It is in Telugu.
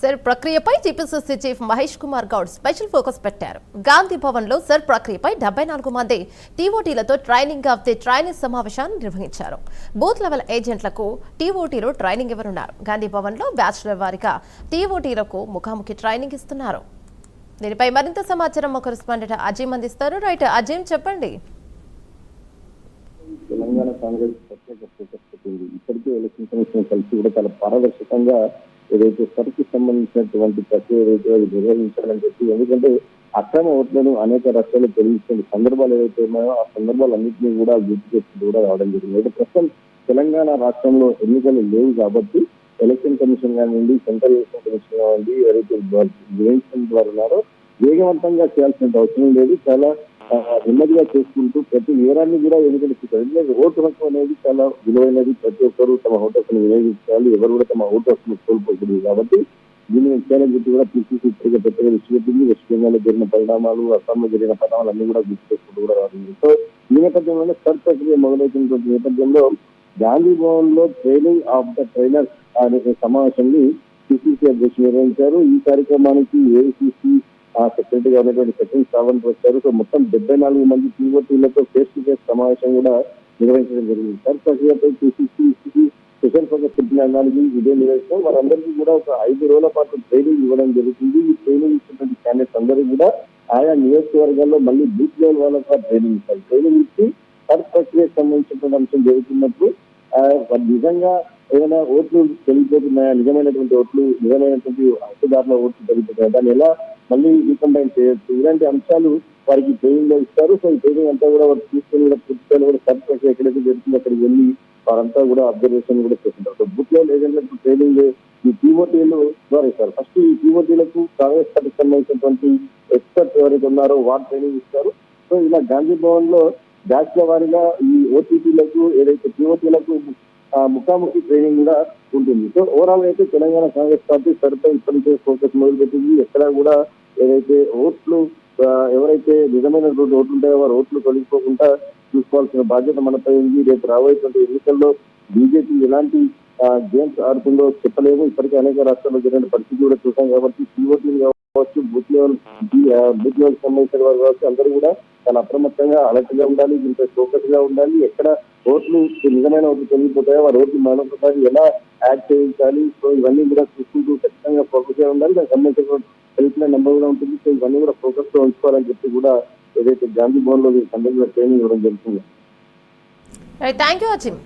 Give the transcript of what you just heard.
సర్ ప్రక్రియపై TPCC chief Mahesh Kumar Goud special focus పెట్టారు. గాంధీ భవన్ లో సర్ ప్రక్రియపై 74 మంది టీఓటీలతో ట్రైనింగ్ ఆఫ్ ది ట్రైనింగ్ సమావేశాన్ని నిర్వహించారు. బూత్ లెవెల్ ఏజెంట్లకు టీఓటీలు ట్రైనింగ్ ఇవ్వనున్నారు. గాంధీ భవన్ లో బ్యాచ్లర్ వారిగా టీఓటీలకు ముఖాముఖి ట్రైనింగ్ ఇస్తున్నారు. దీనిపై మరింత సమాచారం మా కరెస్పాండెంట్ అజీమ్ అందిస్తారు. రైట్ అజీమ్, చెప్పండి. తెలంగాణ కాంగ్రెస్ ప్రత్యేక ఫోకస్ పెట్టింది. ఇప్పటికే ఎలక్షన్ కమిషన్ కలిసి కూడా చాలా పారదర్శకంగా ఏదైతే సరికి సంబంధించినటువంటి ప్రక్రియ ఏదైతే అది నిర్వహించాలని చెప్పి, ఎందుకంటే అక్రమ ఓట్లను అనేక రాష్ట్రాల్లో తొలగించిన సందర్భాలు ఏవైతే ఉన్నాయో ఆ సందర్భాలన్నింటినీ కూడా గుర్తు చేసుకుంటూ కూడా రావడం జరిగింది. అయితే ప్రస్తుతం తెలంగాణ రాష్ట్రంలో ఎన్నికలు లేవు కాబట్టి ఎలక్షన్ కమిషన్ కానివ్వండి, సెంట్రల్ ఎలక్షన్ కమిషన్ కానివ్వండి, ఎవరైతే నిర్వహించిన వారు ఉన్నారో వేగవంతంగా చేయాల్సిన అవసరం లేదు. చాలా నెమ్మదిగా చేసుకుంటూ ప్రతి వివరాన్ని కూడా ఎందుకంటే ఓటు హక్కు అనేది చాలా విలువైనది. ప్రతి ఒక్కరు తమ ఓటు హక్కును వినియోగించాలి. ఎవరు కూడా తమ ఓటు హక్కును కోల్పోకూడదు. కాబట్టి దీన్ని చేయాలని చెప్పి కూడా పిసిసి ఇప్పటికే పెద్దగా విశ్వపెట్టింది. వెస్ట్ బెంగాల్ లో జరిగిన పరిణామాలు, అస్సాంలో జరిగిన పరిణామాలు అన్ని కూడా గుర్తు చేసుకుంటూ కూడా రావాలి. సో ఈ నేపథ్యంలోనే సర్ ప్రక్రియ మొదలవుతున్నటువంటి నేపథ్యంలో గాంధీ భవన్ లో ట్రైనింగ్ ఆఫ్ ద ట్రైనర్స్ అనే సమావేశాన్ని పిసిసి అధ్యక్షులు నిర్వహించారు. ఈ కార్యక్రమానికి ఏఐసిసి సెక్రటరీగా ఉన్నటువంటి సెకండ్ శ్రావణ్ వచ్చారు. సో మొత్తం 74 మంది టీఓటీలతో ఫేస్ టు ఫేస్ సమావేశం కూడా నిర్వహించడం జరిగింది. సర్ ప్రక్రియపై పిసిసి స్పెషల్ ఫోకస్ పెట్టినడానికి ఇదే నిర్వహిస్తాం. వారందరికీ కూడా ఒక 5 రోజుల పాటు ట్రైనింగ్ ఇవ్వడం జరుగుతుంది. ఈ ట్రైనింగ్ ఇచ్చినటువంటి క్యాండిడేట్స్ అందరూ కూడా ఆయా నియోజకవర్గాల్లో మళ్ళీ బూత్ లెవెల్ వాళ్ళకు ట్రైనింగ్ ఇస్తారు. ట్రైనింగ్ ఇచ్చి సర్ ప్రక్రియకు సంబంధించినటువంటి అంశం జరుగుతున్నప్పుడు నిజంగా ఏదైనా ఓట్లు పెరిగిపోతున్నాయా, నిజమైనటువంటి ఓట్లు, నిజమైనటువంటి హక్కుదారుల ఓట్లు పెరుగుతున్నాయా, దాన్ని ఎలా మళ్ళీ రీకంబైన్ చేయొచ్చు, ఇలాంటి అంశాలు వారికి ట్రైనింగ్ లో ఇస్తారు. సో ఈ ట్రైనింగ్ అంతా కూడా వారు తీసుకొని కూడా పూర్తిగా కూడా సర్ ప్రక్రియ ఎక్కడైతే జరుగుతుందో అక్కడికి వెళ్ళి వారంతా కూడా అబ్జర్వేషన్ కూడా చేస్తుంటారు. సో బూత్ లెవెల్ ఏజెంట్లకు ట్రైనింగ్ ఈ టీఓటీలు ద్వారా ఇస్తారు. ఫస్ట్ ఈ టీఓటీలకు కాంగ్రెస్ పార్టీకి సంబంధించినటువంటి ఎక్స్పర్ట్స్ ఎవరైతే ఉన్నారో వారు ట్రైనింగ్ ఇస్తారు. సో ఇలా గాంధీ భవన్ లో బ్యాచ్ల వారిగా ఈ ఓటీటీలకు ఏదైతే టీఓటీలకు ముఖాముఖి ట్రైనింగ్ కూడా ఉంటుంది. సో ఓవరాల్ అయితే తెలంగాణ కాంగ్రెస్ పార్టీ సరిపై ఇప్పటికే ఫోకస్ మొదలుపెట్టింది. ఎక్కడా కూడా ఏదైతే ఓట్లు ఎవరైతే నిజమైనటువంటి ఓట్లు ఉంటాయో వారు ఓట్లు తొలగిపోకుండా చూసుకోవాల్సిన బాధ్యత మనపై ఉంది. రేపు రాబోయేటువంటి ఎన్నికల్లో బీజేపీ ఎలాంటి గేమ్స్ ఆడుతుందో చెప్పలేము. ఇప్పటికే అనేక రాష్ట్రాల్లో జరిగిన పరిస్థితి కూడా చూసాం. కాబట్టి టీఓటీలు కావచ్చు, బూత్ లెవెల్ సంబంధించిన వారు కావచ్చు, అందరూ కూడా చాలా అప్రమత్తంగా అలర్ట్ గా ఉండాలి. దీంట్లో ఫోకస్ గా ఉండాలి. ఎక్కడ ఓట్లు నిజమైన ఓట్లు తొలగిపోతాయో వారి ఓట్లు మరొకసారి ఎలా యాడ్ చేయించాలి. సో ఇవన్నీ కూడా చూసుకుంటూ ఖచ్చితంగా ఫోకస్ గా ఉండాలి. దానికి సంబంధించిన హెల్ప్ లైన్ నెంబర్ కూడా ఉంటుంది. సో ఇవన్నీ కూడా ఫోకస్ గా ఉంచుకోవాలని చెప్పి కూడా ఏదైతే గాంధీ భవన్ లో సందర్భంగా ట్రైనింగ్ ఇవ్వడం జరుగుతుంది. Thank you Azim.